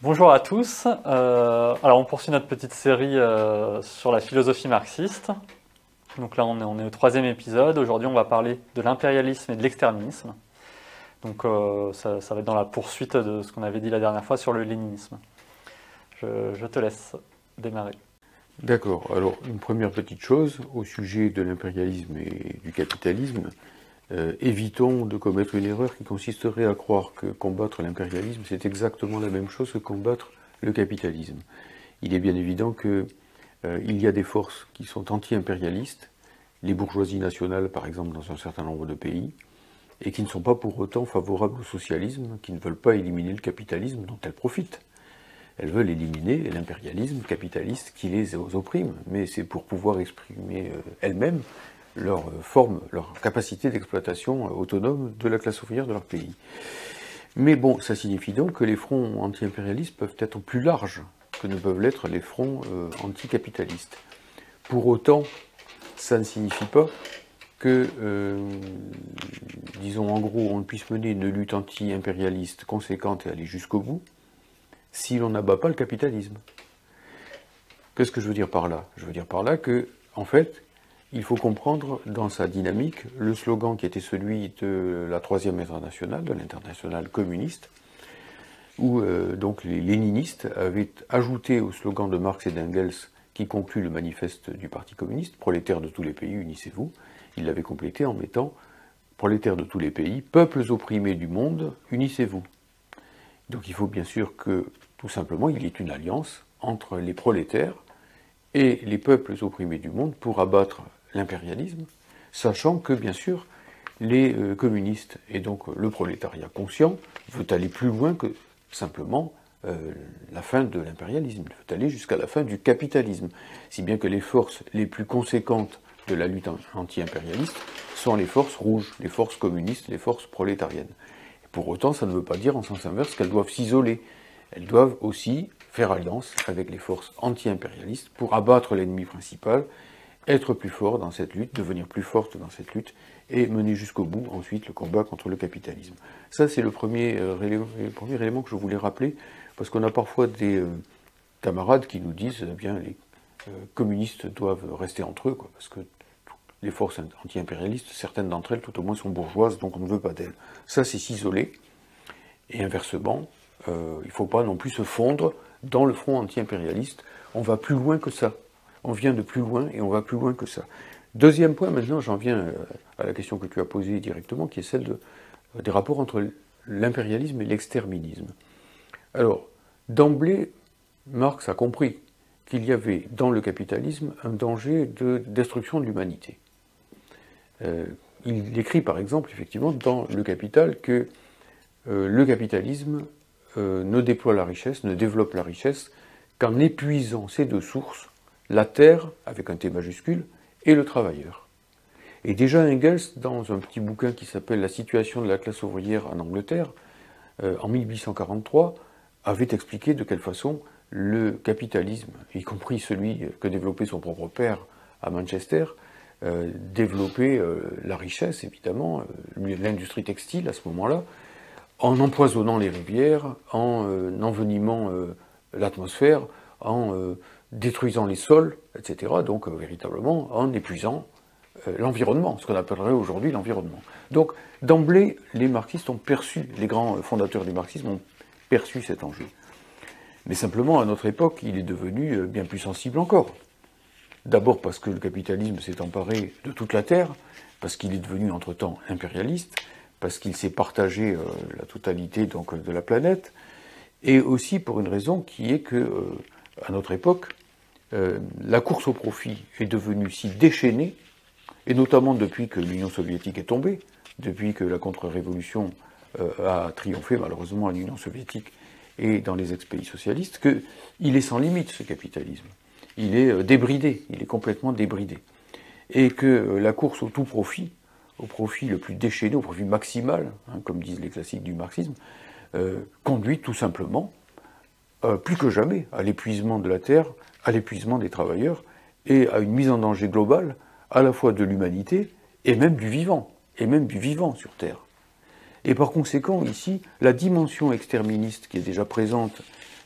Bonjour à tous. Alors on poursuit notre petite série sur la philosophie marxiste. Donc là on est au troisième épisode. Aujourd'hui on va parler de l'impérialisme et de l'exterminisme. Donc ça va être dans la poursuite de ce qu'on avait dit la dernière fois sur le léninisme. Je te laisse démarrer. D'accord, alors une première petite chose au sujet de l'impérialisme et du capitalisme. Évitons de commettre une erreur qui consisterait à croire que combattre l'impérialisme, c'est exactement la même chose que combattre le capitalisme. Il est bien évident qu'il y a des forces qui sont anti-impérialistes, les bourgeoisies nationales par exemple dans un certain nombre de pays, et qui ne sont pas pour autant favorables au socialisme, qui ne veulent pas éliminer le capitalisme dont elles profitent. Elles veulent éliminer l'impérialisme capitaliste qui les opprime, mais c'est pour pouvoir exprimer elles-mêmes leur forme, leur capacité d'exploitation autonome de la classe ouvrière de leur pays. Mais bon, ça signifie donc que les fronts anti-impérialistes peuvent être plus larges que ne peuvent l'être les fronts anticapitalistes. Pour autant, ça ne signifie pas que, disons en gros, on puisse mener une lutte anti-impérialiste conséquente et aller jusqu'au bout si l'on n'abat pas le capitalisme. Qu'est-ce que je veux dire par là? Je veux dire par là que, en fait, il faut comprendre dans sa dynamique le slogan qui était celui de la Troisième Internationale, de l'Internationale communiste, où donc les léninistes avaient ajouté au slogan de Marx et d'Engels qui conclut le manifeste du Parti communiste, prolétaires de tous les pays, unissez-vous, ils l'avaient complété en mettant prolétaires de tous les pays, peuples opprimés du monde, unissez-vous. Donc il faut bien sûr que, tout simplement, il y ait une alliance entre les prolétaires et les peuples opprimés du monde pour abattre l'impérialisme, sachant que, bien sûr, les communistes et donc le prolétariat conscient veut aller plus loin que simplement la fin de l'impérialisme, il veut aller jusqu'à la fin du capitalisme, si bien que les forces les plus conséquentes de la lutte anti-impérialiste sont les forces rouges, les forces communistes, les forces prolétariennes. Et pour autant, ça ne veut pas dire en sens inverse qu'elles doivent s'isoler. Elles doivent aussi faire alliance avec les forces anti-impérialistes pour abattre l'ennemi principal, être plus fort dans cette lutte, devenir plus forte dans cette lutte, et mener jusqu'au bout ensuite le combat contre le capitalisme. Ça, c'est le premier élément que je voulais rappeler, parce qu'on a parfois des camarades qui nous disent, eh bien, les communistes doivent rester entre eux, quoi, parce que les forces anti-impérialistes, certaines d'entre elles, tout au moins, sont bourgeoises, donc on ne veut pas d'elles. Ça, c'est s'isoler, et inversement, il ne faut pas non plus se fondre dans le front anti-impérialiste. On va plus loin que ça. On vient de plus loin et on va plus loin que ça. Deuxième point, maintenant, j'en viens à la question que tu as posée directement, qui est celle des rapports entre l'impérialisme et l'exterminisme. Alors, d'emblée, Marx a compris qu'il y avait dans le capitalisme un danger de destruction de l'humanité. Il écrit par exemple, effectivement, dans Le Capital, que le capitalisme ne déploie la richesse, ne développe la richesse qu'en épuisant ses deux sources, la terre, avec un T majuscule, et le travailleur. Et déjà Engels, dans un petit bouquin qui s'appelle « La situation de la classe ouvrière en Angleterre », en 1843, avait expliqué de quelle façon le capitalisme, y compris celui que développait son propre père à Manchester, développait la richesse, évidemment, l'industrie textile à ce moment-là, en empoisonnant les rivières, en envenimant l'atmosphère, en détruisant les sols, etc. Donc véritablement en épuisant l'environnement, ce qu'on appellerait aujourd'hui l'environnement. Donc d'emblée, les marxistes ont perçu, les grands fondateurs du marxisme ont perçu cet enjeu. Mais simplement, à notre époque, il est devenu bien plus sensible encore. D'abord parce que le capitalisme s'est emparé de toute la Terre, parce qu'il est devenu entre-temps impérialiste, parce qu'il s'est partagé la totalité donc, de la planète, et aussi pour une raison qui est que, à notre époque, la course au profit est devenue si déchaînée, et notamment depuis que l'Union soviétique est tombée, depuis que la contre-révolution a triomphé malheureusement à l'Union soviétique et dans les ex-pays socialistes, qu'il est sans limite ce capitalisme. Il est débridé, il est complètement débridé. Et que la course au tout profit, au profit le plus déchaîné, au profit maximal, hein, comme disent les classiques du marxisme, conduit tout simplement, plus que jamais, à l'épuisement de la terre, à l'épuisement des travailleurs, et à une mise en danger globale, à la fois de l'humanité, et même du vivant sur Terre. Et par conséquent, ici, la dimension exterministe qui est déjà présente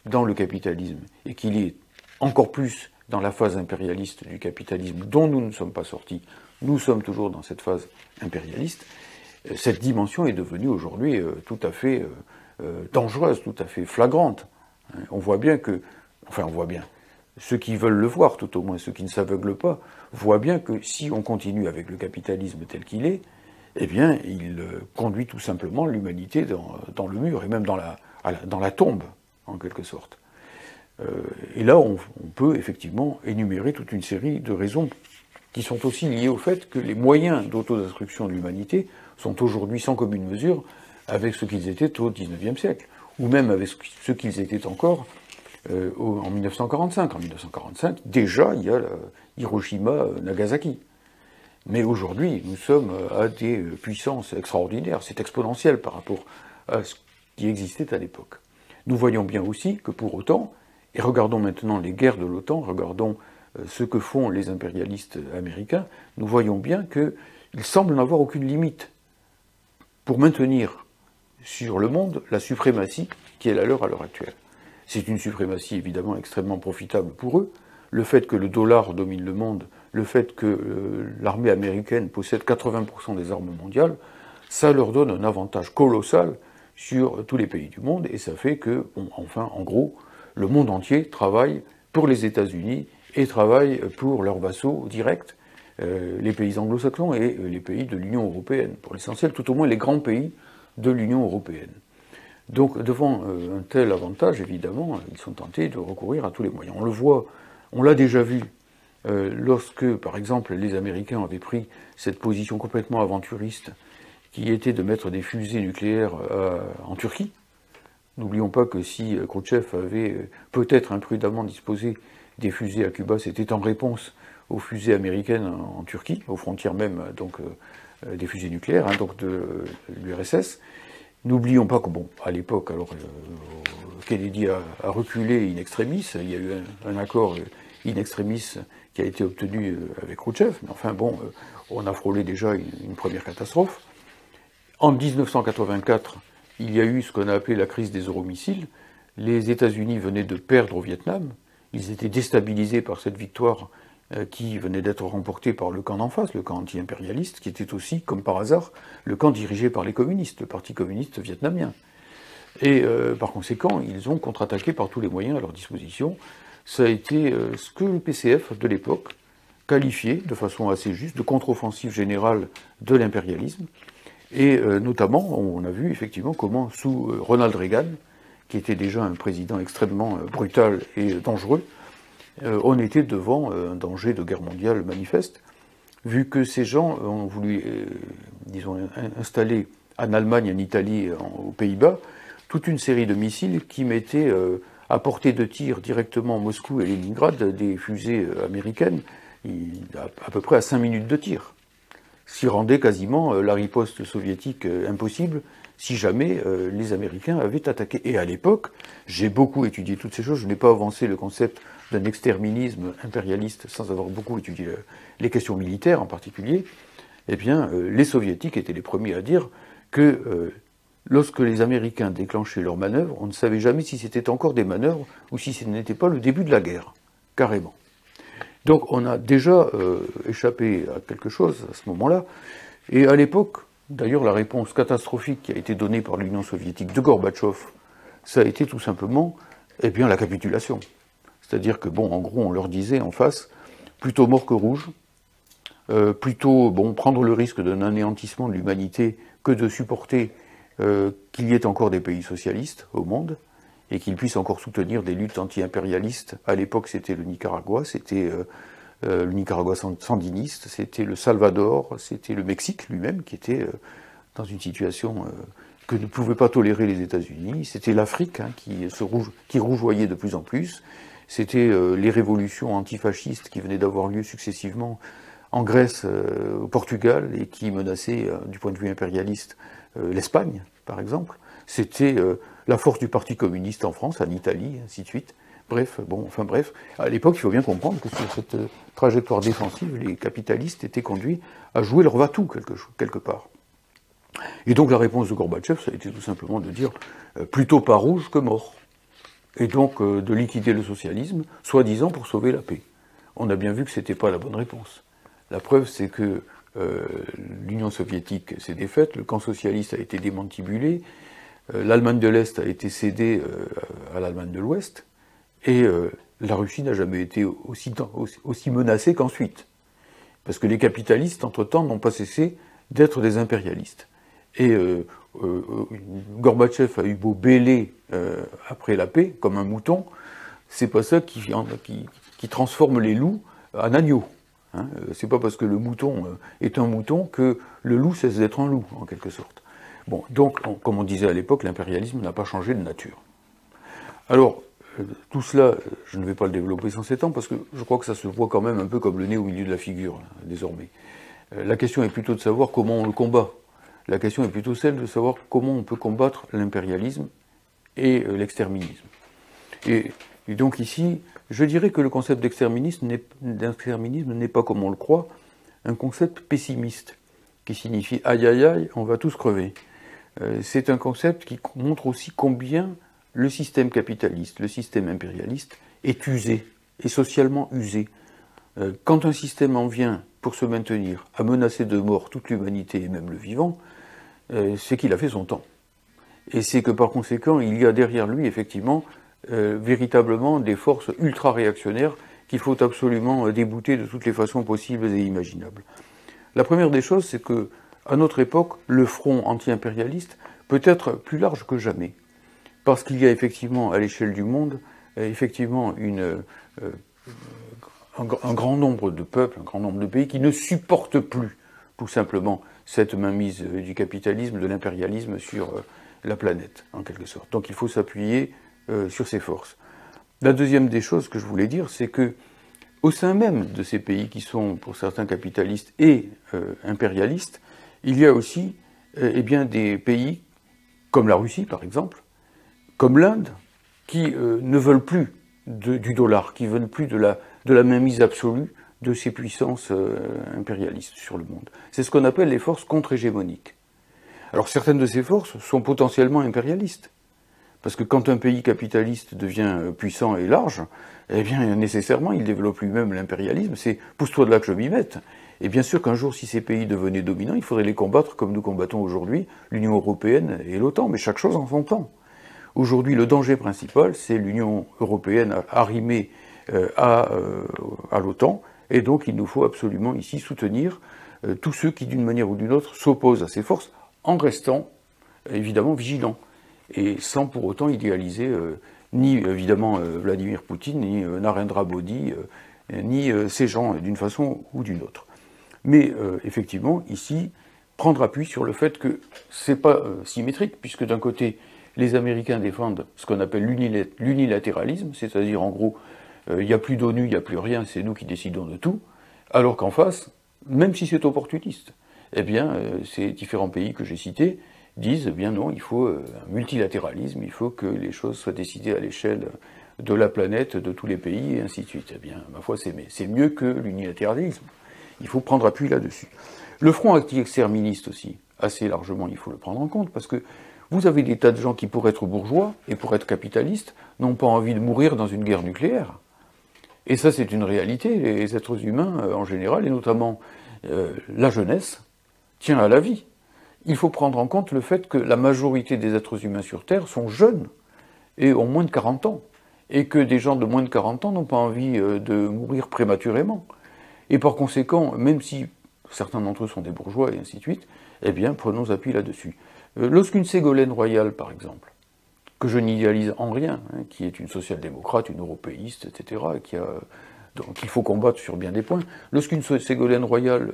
dans le capitalisme, et qui est encore plus dans la phase impérialiste du capitalisme dont nous ne sommes pas sortis, nous sommes toujours dans cette phase impérialiste, cette dimension est devenue aujourd'hui tout à fait dangereuse, tout à fait flagrante. On voit bien que, enfin on voit bien, ceux qui veulent le voir, tout au moins ceux qui ne s'aveuglent pas, voient bien que si on continue avec le capitalisme tel qu'il est, eh bien il conduit tout simplement l'humanité dans le mur, et même dans la tombe, en quelque sorte. Et là, on peut effectivement énumérer toute une série de raisons qui sont aussi liées au fait que les moyens d'autodestruction de l'humanité sont aujourd'hui sans commune mesure avec ce qu'ils étaient au XIXe siècle, ou même avec ce qu'ils étaient encore en 1945. En 1945, déjà, il y a Hiroshima, Nagasaki. Mais aujourd'hui, nous sommes à des puissances extraordinaires, c'est exponentiel par rapport à ce qui existait à l'époque. Nous voyons bien aussi que pour autant, et regardons maintenant les guerres de l'OTAN, regardons ce que font les impérialistes américains, nous voyons bien qu'ils semblent n'avoir aucune limite pour maintenir sur le monde la suprématie qui est la leur à l'heure actuelle. C'est une suprématie évidemment extrêmement profitable pour eux. Le fait que le dollar domine le monde, le fait que l'armée américaine possède 80% des armes mondiales, ça leur donne un avantage colossal sur tous les pays du monde, et ça fait que, bon, enfin, en gros, le monde entier travaille pour les États-Unis et travaille pour leurs vassaux directs, les pays anglo-saxons et les pays de l'Union européenne, pour l'essentiel, tout au moins les grands pays de l'Union européenne. Donc, devant un tel avantage, évidemment, ils sont tentés de recourir à tous les moyens. On le voit, on l'a déjà vu, lorsque, par exemple, les Américains avaient pris cette position complètement aventuriste, qui était de mettre des fusées nucléaires en Turquie. N'oublions pas que si Khrouchtchev avait peut-être imprudemment disposé des fusées à Cuba, c'était en réponse aux fusées américaines en Turquie, aux frontières même donc des fusées nucléaires, hein, donc de l'URSS. N'oublions pas que, bon, à l'époque, alors Kennedy a reculé in extremis, il y a eu un accord in extremis qui a été obtenu avec Khrouchtchev, mais enfin bon, on a frôlé déjà une première catastrophe. En 1984, il y a eu ce qu'on a appelé la crise des euromissiles. Les États-Unis venaient de perdre au Vietnam. Ils étaient déstabilisés par cette victoire qui venait d'être remportée par le camp d'en face, le camp anti-impérialiste, qui était aussi, comme par hasard, le camp dirigé par les communistes, le parti communiste vietnamien. Et par conséquent, ils ont contre-attaqué par tous les moyens à leur disposition. Ça a été ce que le PCF de l'époque qualifiait, de façon assez juste, de contre-offensive générale de l'impérialisme. Et notamment, on a vu effectivement comment, sous Ronald Reagan, qui était déjà un président extrêmement brutal et dangereux, on était devant un danger de guerre mondiale manifeste, vu que ces gens ont voulu, disons, installer en Allemagne, en Italie, aux Pays-Bas, toute une série de missiles qui mettaient à portée de tir directement Moscou et Leningrad des fusées américaines, à peu près à 5 minutes de tir. Ce qui rendait quasiment la riposte soviétique impossible si jamais les Américains avaient attaqué. Et à l'époque, j'ai beaucoup étudié toutes ces choses, je n'ai pas avancé le concept d'un exterminisme impérialiste sans avoir beaucoup étudié les questions militaires en particulier. Eh bien, les Soviétiques étaient les premiers à dire que lorsque les Américains déclenchaient leurs manœuvres, on ne savait jamais si c'était encore des manœuvres ou si ce n'était pas le début de la guerre, carrément. Donc on a déjà échappé à quelque chose à ce moment-là. Et à l'époque, d'ailleurs, la réponse catastrophique qui a été donnée par l'Union soviétique de Gorbatchev, ça a été tout simplement, eh bien, la capitulation. C'est-à-dire que, bon, en gros, on leur disait en face, plutôt mort que rouge, plutôt, bon, prendre le risque d'un anéantissement de l'humanité que de supporter qu'il y ait encore des pays socialistes au monde, et qu'ils puissent encore soutenir des luttes anti-impérialistes. À l'époque, c'était le Nicaragua, c'était le Nicaragua sandiniste, c'était le Salvador, c'était le Mexique lui-même, qui était dans une situation que ne pouvaient pas tolérer les États-Unis, c'était l'Afrique hein, qui rougeoyait de plus en plus, c'était les révolutions antifascistes qui venaient d'avoir lieu successivement en Grèce, au Portugal, et qui menaçaient, du point de vue impérialiste, l'Espagne, par exemple. C'était la force du Parti communiste en France, en Italie, ainsi de suite. Bref, bon, enfin bref. À l'époque, il faut bien comprendre que sur cette trajectoire défensive, les capitalistes étaient conduits à jouer leur va-tout quelque part. Et donc la réponse de Gorbatchev, ça a été tout simplement de dire plutôt pas rouge que mort. Et donc de liquider le socialisme, soi-disant pour sauver la paix. On a bien vu que ce n'était pas la bonne réponse. La preuve, c'est que l'Union soviétique s'est défaite, le camp socialiste a été démantibulé, l'Allemagne de l'Est a été cédée à l'Allemagne de l'Ouest, et la Russie n'a jamais été aussi menacée qu'ensuite. Parce que les capitalistes, entre-temps, n'ont pas cessé d'être des impérialistes. Et Gorbatchev a eu beau bêler après la paix, comme un mouton, c'est pas ça qui transforme les loups en agneaux. Hein. C'est pas parce que le mouton est un mouton que le loup cesse d'être un loup, en quelque sorte. Bon, donc, comme on disait à l'époque, l'impérialisme n'a pas changé de nature. Alors, tout cela, je ne vais pas le développer sans s'étendre, parce que je crois que ça se voit quand même un peu comme le nez au milieu de la figure, désormais. La question est plutôt de savoir comment on le combat. La question est plutôt celle de savoir comment on peut combattre l'impérialisme et l'exterminisme. Et donc ici, je dirais que le concept d'exterminisme n'est pas, comme on le croit, un concept pessimiste, qui signifie « aïe aïe aïe, on va tous crever ». C'est un concept qui montre aussi combien le système capitaliste, le système impérialiste, est usé, est socialement usé. Quand un système en vient, pour se maintenir, à menacer de mort toute l'humanité et même le vivant, c'est qu'il a fait son temps. Et c'est que par conséquent, il y a derrière lui, effectivement, véritablement des forces ultra-réactionnaires qu'il faut absolument débouter de toutes les façons possibles et imaginables. La première des choses, c'est que, à notre époque, le front anti-impérialiste peut être plus large que jamais. Parce qu'il y a effectivement, à l'échelle du monde, effectivement un grand nombre de peuples, un grand nombre de pays qui ne supportent plus, tout simplement, cette mainmise du capitalisme, de l'impérialisme sur la planète, en quelque sorte. Donc il faut s'appuyer sur ces forces. La deuxième des choses que je voulais dire, c'est que au sein même de ces pays qui sont, pour certains, capitalistes et impérialistes, il y a aussi eh bien, des pays, comme la Russie par exemple, comme l'Inde, qui ne veulent plus du dollar, qui ne veulent plus de la mainmise absolue de ces puissances impérialistes sur le monde. C'est ce qu'on appelle les forces contre-hégémoniques. Alors certaines de ces forces sont potentiellement impérialistes. Parce que quand un pays capitaliste devient puissant et large, eh bien nécessairement il développe lui-même l'impérialisme, c'est « pousse-toi de là que je m'y mette ». Et bien sûr qu'un jour, si ces pays devenaient dominants, il faudrait les combattre comme nous combattons aujourd'hui l'Union européenne et l'OTAN, mais chaque chose en son temps. Aujourd'hui, le danger principal, c'est l'Union européenne arrimée à l'OTAN, et donc il nous faut absolument ici soutenir tous ceux qui, d'une manière ou d'une autre, s'opposent à ces forces, en restant évidemment vigilants, et sans pour autant idéaliser ni évidemment Vladimir Poutine, ni Narendra Modi, ni ces gens d'une façon ou d'une autre. Mais effectivement, ici, prendre appui sur le fait que c'est pas symétrique, puisque d'un côté, les Américains défendent ce qu'on appelle l'unilatéralisme, c'est-à-dire en gros, il n'y a plus d'ONU, il n'y a plus rien, c'est nous qui décidons de tout, alors qu'en face, même si c'est opportuniste, eh bien, ces différents pays que j'ai cités disent, eh bien non, il faut un multilatéralisme, il faut que les choses soient décidées à l'échelle de la planète, de tous les pays, et ainsi de suite. Eh bien, ma foi, c'est mieux que l'unilatéralisme. Il faut prendre appui là-dessus. Le front anti-exterministe aussi, assez largement, il faut le prendre en compte, parce que vous avez des tas de gens qui, pour être bourgeois et pour être capitalistes, n'ont pas envie de mourir dans une guerre nucléaire. Et ça, c'est une réalité. Les êtres humains, en général, et notamment la jeunesse, tient à la vie. Il faut prendre en compte le fait que la majorité des êtres humains sur Terre sont jeunes et ont moins de 40 ans. Et que des gens de moins de 40 ans n'ont pas envie de mourir prématurément. Et par conséquent, même si certains d'entre eux sont des bourgeois et ainsi de suite, eh bien, prenons appui là-dessus. Lorsqu'une Ségolène Royal, par exemple, que je n'idéalise en rien, hein, qui est une social-démocrate, une européiste, etc., qu'il faut combattre sur bien des points, lorsqu'une Ségolène Royal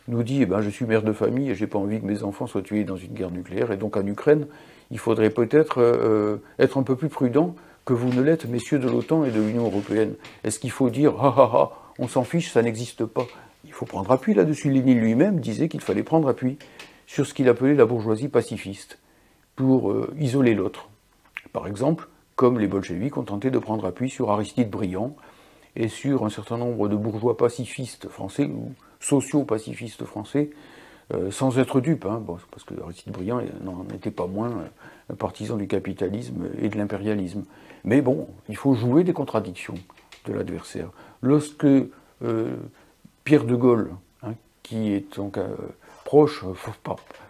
nous dit eh ben, « je suis mère de famille et j'ai pas envie que mes enfants soient tués dans une guerre nucléaire, et donc en Ukraine, il faudrait peut-être être un peu plus prudent que vous ne l'êtes, messieurs de l'OTAN et de l'Union européenne ». Est-ce qu'il faut dire « ah ah ah, on s'en fiche, ça n'existe pas ». Il faut prendre appui là-dessus. Lénine lui-même disait qu'il fallait prendre appui sur ce qu'il appelait la bourgeoisie pacifiste, pour isoler l'autre. Par exemple, comme les bolcheviks ont tenté de prendre appui sur Aristide Briand et sur un certain nombre de bourgeois pacifistes français, ou sociaux-pacifistes français, sans être dupe, hein, bon, parce que Aristide Briand n'en était pas moins un partisan du capitalisme et de l'impérialisme. Mais bon, il faut jouer des contradictions de l'adversaire. Lorsque Pierre de Gaulle, hein, qui est donc proche,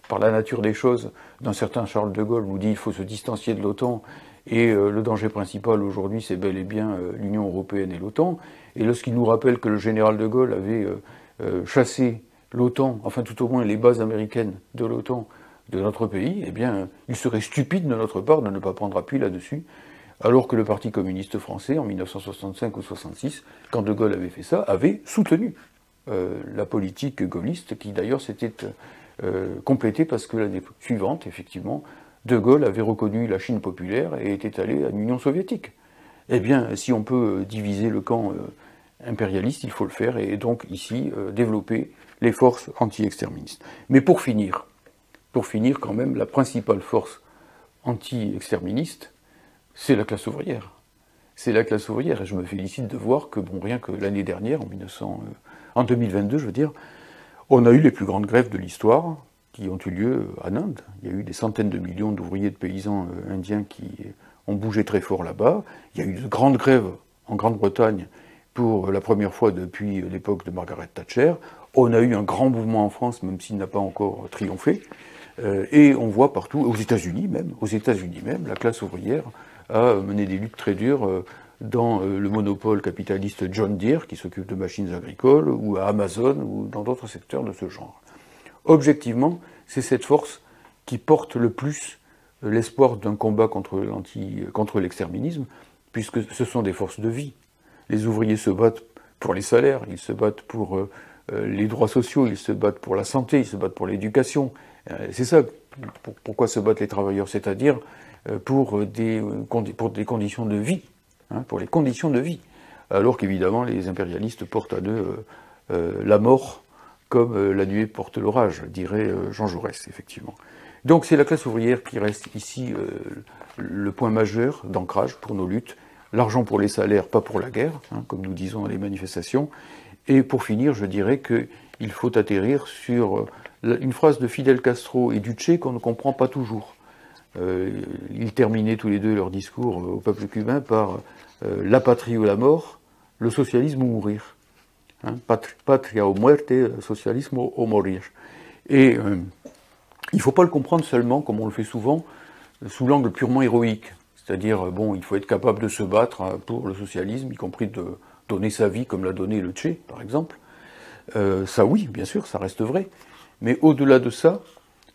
par la nature des choses, d'un certain Charles de Gaulle, nous dit qu'il faut se distancier de l'OTAN, et le danger principal aujourd'hui, c'est bel et bien l'Union européenne et l'OTAN. Et lorsqu'il nous rappelle que le général de Gaulle avait chassé l'OTAN, enfin tout au moins les bases américaines de l'OTAN de notre pays, eh bien, il serait stupide de notre part de ne pas prendre appui là-dessus, alors que le Parti communiste français, en 1965 ou 66, quand de Gaulle avait fait ça, avait soutenu la politique gaulliste, qui d'ailleurs s'était complétée parce que l'année suivante, effectivement, de Gaulle avait reconnu la Chine populaire et était allé à l'Union soviétique. Eh bien, si on peut diviser le camp impérialiste, il faut le faire, et donc ici, développer les forces anti-exterministes. Mais pour finir quand même, la principale force anti-exterministe, c'est la classe ouvrière. C'est la classe ouvrière, et je me félicite de voir que, bon, rien que l'année dernière, en 2022, je veux dire, on a eu les plus grandes grèves de l'histoire qui ont eu lieu en Inde. Il y a eu des centaines de millions d'ouvriers, de paysans indiens qui ont bougé très fort là-bas. Il y a eu de grandes grèves en Grande-Bretagne pour la première fois depuis l'époque de Margaret Thatcher. On a eu un grand mouvement en France, même s'il n'a pas encore triomphé. Et on voit partout, aux États-Unis même, la classe ouvrière a mené des luttes très dures dans le monopole capitaliste John Deere, qui s'occupe de machines agricoles, ou à Amazon, ou dans d'autres secteurs de ce genre. Objectivement, c'est cette force qui porte le plus l'espoir d'un combat contre l'exterminisme, puisque ce sont des forces de vie. Les ouvriers se battent pour les salaires, ils se battent pour les droits sociaux, ils se battent pour la santé, ils se battent pour l'éducation. C'est ça, pourquoi se battent les travailleurs, c'est-à-dire pour des conditions de vie, hein, pour les conditions de vie. Alors qu'évidemment, les impérialistes portent à eux la mort, comme la nuée porte l'orage, dirait Jean Jaurès, effectivement. Donc c'est la classe ouvrière qui reste ici le point majeur d'ancrage pour nos luttes. L'argent pour les salaires, pas pour la guerre, hein, comme nous disons dans les manifestations. Et pour finir, je dirais qu'il faut atterrir sur une phrase de Fidel Castro et Duce qu'on ne comprend pas toujours. Ils terminaient tous les deux leur discours au peuple cubain par la patrie ou la mort, le socialisme ou mourir. Hein, patria o muerte, socialisme o morir. Et il ne faut pas le comprendre seulement, comme on le fait souvent, sous l'angle purement héroïque. C'est-à-dire, bon, il faut être capable de se battre pour le socialisme, y compris de donner sa vie comme l'a donné le Che, par exemple. Ça, oui, bien sûr, ça reste vrai. Mais au-delà de ça,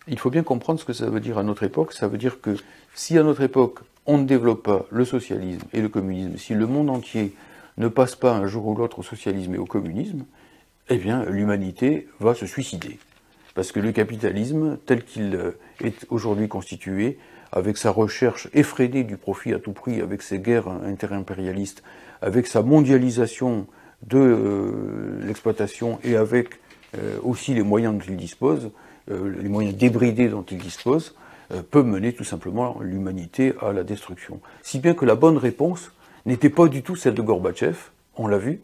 il faut bien comprendre ce que ça veut dire à notre époque. Ça veut dire que si à notre époque, on ne développe pas le socialisme et le communisme, si le monde entier ne passe pas un jour ou l'autre au socialisme et au communisme, eh bien, l'humanité va se suicider. Parce que le capitalisme, tel qu'il est aujourd'hui constitué, avec sa recherche effrénée du profit à tout prix, avec ses guerres interimpérialistes, avec sa mondialisation de l'exploitation et avec aussi les moyens dont il dispose, les moyens débridés dont il dispose, peut mener tout simplement l'humanité à la destruction. Si bien que la bonne réponse n'était pas du tout celle de Gorbatchev, on l'a vu.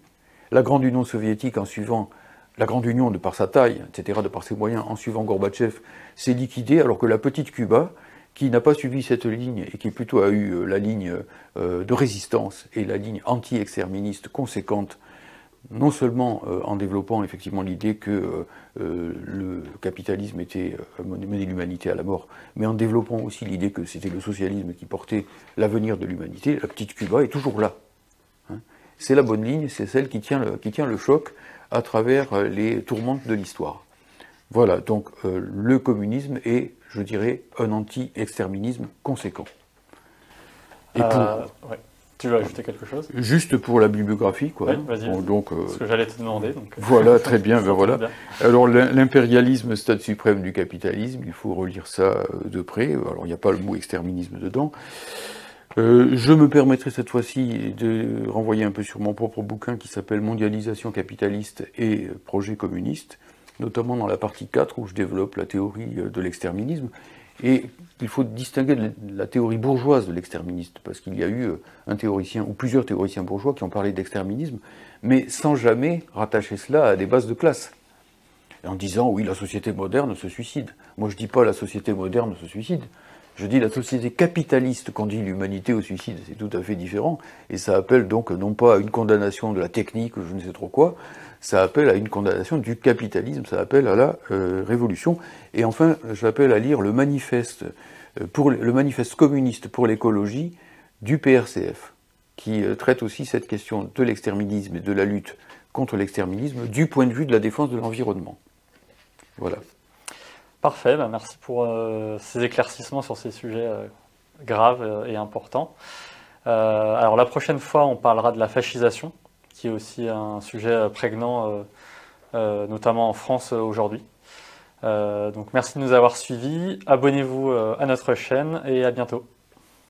La grande Union soviétique, en suivant la grande Union de par sa taille, etc., de par ses moyens, en suivant Gorbatchev, s'est liquidée, alors que la petite Cuba, qui n'a pas suivi cette ligne et qui plutôt a eu la ligne de résistance et la ligne anti-exterministe conséquente, non seulement en développant effectivement l'idée que le capitalisme menait l'humanité à la mort, mais en développant aussi l'idée que c'était le socialisme qui portait l'avenir de l'humanité, la petite Cuba est toujours là. Hein. C'est la bonne ligne, c'est celle qui tient le choc à travers les tourmentes de l'histoire. Voilà, donc le communisme est, je dirais, un anti-exterminisme conséquent. Et ouais. Tu veux ajouter quelque chose? Juste pour la bibliographie, quoi. Oui, vas-y. Bon, donc, ce que j'allais te demander. Donc, voilà, très bien, ben voilà. Bien. Alors, l'impérialisme, stade suprême du capitalisme, il faut relire ça de près. Alors, il n'y a pas le mot exterminisme dedans. Je me permettrai cette fois-ci de renvoyer un peu sur mon propre bouquin qui s'appelle Mondialisation capitaliste et projet communiste, notamment dans la partie 4 où je développe la théorie de l'exterminisme. Et il faut distinguer la théorie bourgeoise de l'exterministe, parce qu'il y a eu un théoricien, ou plusieurs théoriciens bourgeois qui ont parlé d'exterminisme, mais sans jamais rattacher cela à des bases de classe. en disant oui, la société moderne se suicide. Moi, je dis pas la société moderne se suicide. Je dis la société capitaliste conduit l'humanité au suicide. C'est tout à fait différent. Et ça appelle donc non pas à une condamnation de la technique ou je ne sais trop quoi, ça appelle à une condamnation du capitalisme, ça appelle à la révolution. Et enfin, j'appelle à lire le manifeste communiste pour l'écologie du PRCF, qui traite aussi cette question de l'exterminisme et de la lutte contre l'exterminisme du point de vue de la défense de l'environnement. Voilà. Parfait, bah merci pour ces éclaircissements sur ces sujets graves et importants. Alors la prochaine fois, on parlera de la fascisation, qui est aussi un sujet prégnant, notamment en France aujourd'hui. Donc merci de nous avoir suivis, abonnez-vous à notre chaîne et à bientôt.